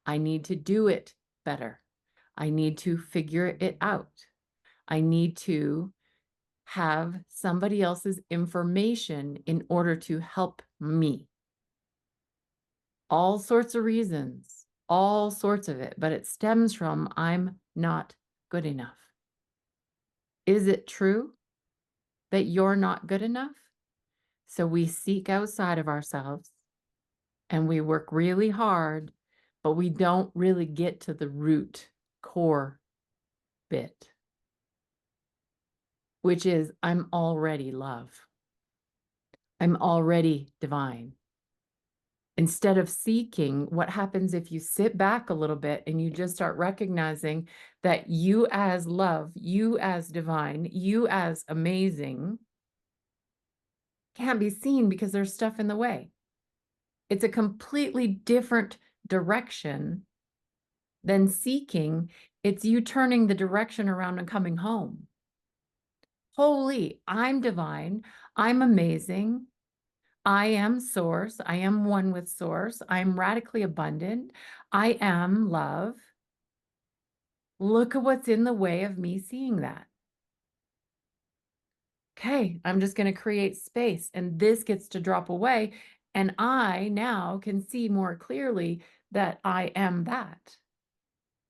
I need to do it better. I need to figure it out. I need to have somebody else's information in order to help me. All sorts of reasons, all sorts of it, but it stems from I'm not good enough. Is it true that you're not good enough? So we seek outside of ourselves and we work really hard, but we don't really get to the root core bit, which is I'm already love. I'm already divine. Instead of seeking, what happens if you sit back a little bit and you just start recognizing that you as love, you as divine, you as amazing can't be seen because there's stuff in the way. It's a completely different direction than seeking. It's you turning the direction around and coming home. Holy, I'm divine. I'm amazing. I am source. I am one with source. I'm radically abundant. I am love. Look at what's in the way of me seeing that. Okay, I'm just going to create space and this gets to drop away. And I now can see more clearly that I am that.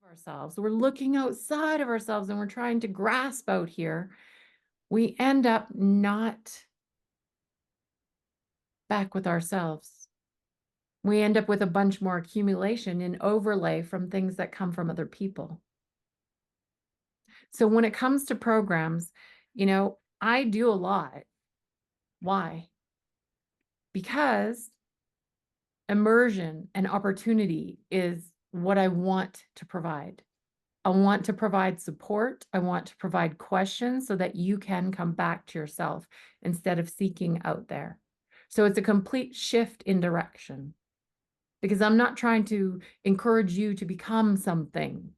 Ourselves. We're looking outside of ourselves and we're trying to grasp out here. We end up not back with ourselves. We end up with a bunch more accumulation and overlay from things that come from other people. So when it comes to programs, I do a lot. Why? Because immersion and opportunity is what I want to provide. I want to provide support. I want to provide questions so that you can come back to yourself instead of seeking out there. So it's a complete shift in direction because I'm not trying to encourage you to become something.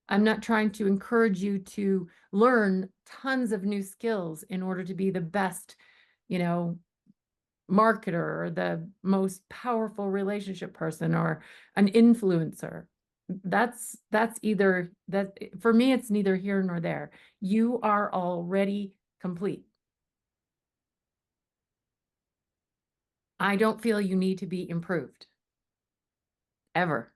I'm not trying to encourage you to learn tons of new skills in order to be the best, marketer or the most powerful relationship person or an influencer. That's either that for me, it's neither here nor there. You are already complete. I don't feel you need to be improved ever.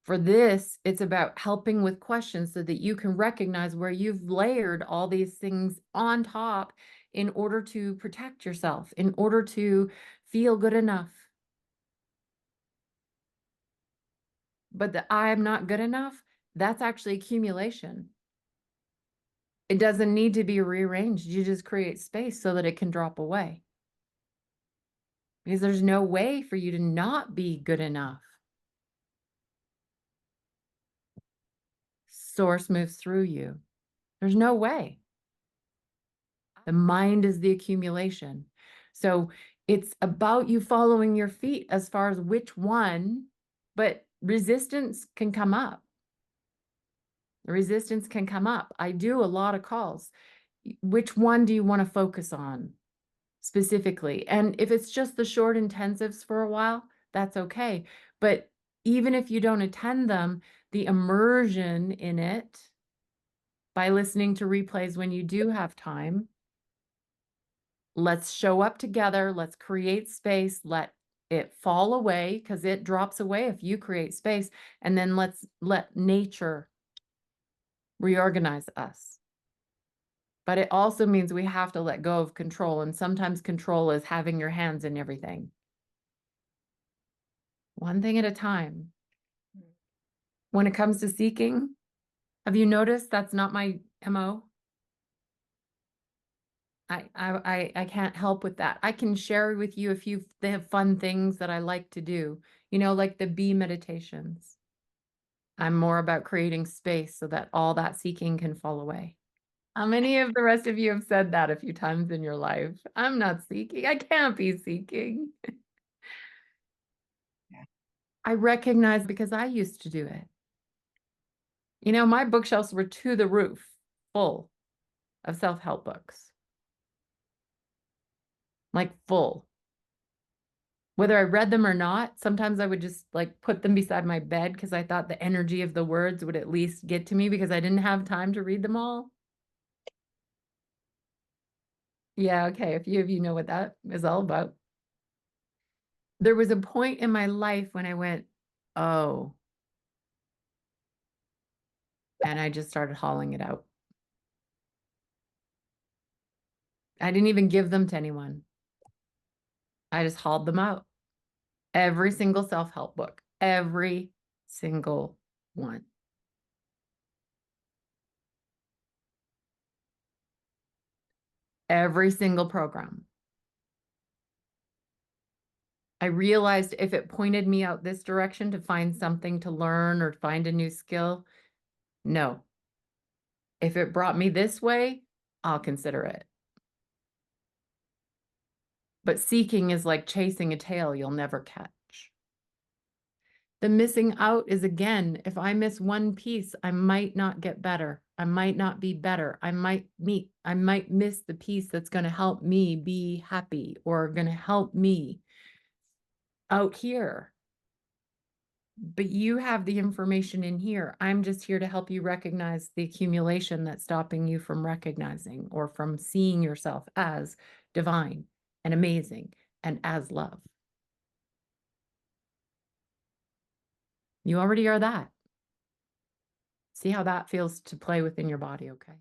For this, it's about helping with questions so that you can recognize where you've layered all these things on top in order to protect yourself, in order to feel good enough. But the I'm not good enough, that's actually accumulation. It doesn't need to be rearranged. You just create space so that it can drop away. Because there's no way for you to not be good enough. Source moves through you. There's no way. The mind is the accumulation. So it's about you following your feet as far as which one, but resistance can come up. Resistance can come up. I do a lot of calls. Which one do you want to focus on specifically? And if it's just the short intensives for a while, that's okay. But even if you don't attend them, the immersion in it by listening to replays when you do have time, let's show up together. Let's create space. Let it fall away because it drops away if you create space. And then let's let nature reorganize us. But it also means we have to let go of control. And sometimes control is having your hands in everything. One thing at a time. When it comes to seeking, have you noticed that's not my MO? I can't help with that. I can share with you a few fun things that I like to do, like the bee meditations. I'm more about creating space so that all that seeking can fall away. How many of the rest of you have said that a few times in your life? I'm not seeking. I can't be seeking. Yeah. I recognize because I used to do it. My bookshelves were to the roof full of self-help books. Like full. Whether I read them or not, sometimes I would just like put them beside my bed because I thought the energy of the words would at least get to me because I didn't have time to read them all. Yeah, okay. A few of you know what that is all about. There was a point in my life when I went, oh, and I just started hauling it out. I didn't even give them to anyone. I just hauled them out. Every single self-help book, every single one. Every single program. I realized if it pointed me out this direction to find something to learn or find a new skill, no. If it brought me this way, I'll consider it. But seeking is like chasing a tail you'll never catch. The missing out is, again, if I miss one piece, I might not get better. I might not be better. I might miss the piece that's going to help me be happy or going to help me out here. But you have the information in here. I'm just here to help you recognize the accumulation that's stopping you from recognizing or from seeing yourself as divine and amazing and as love. You already are that. See how that feels to play within your body, okay?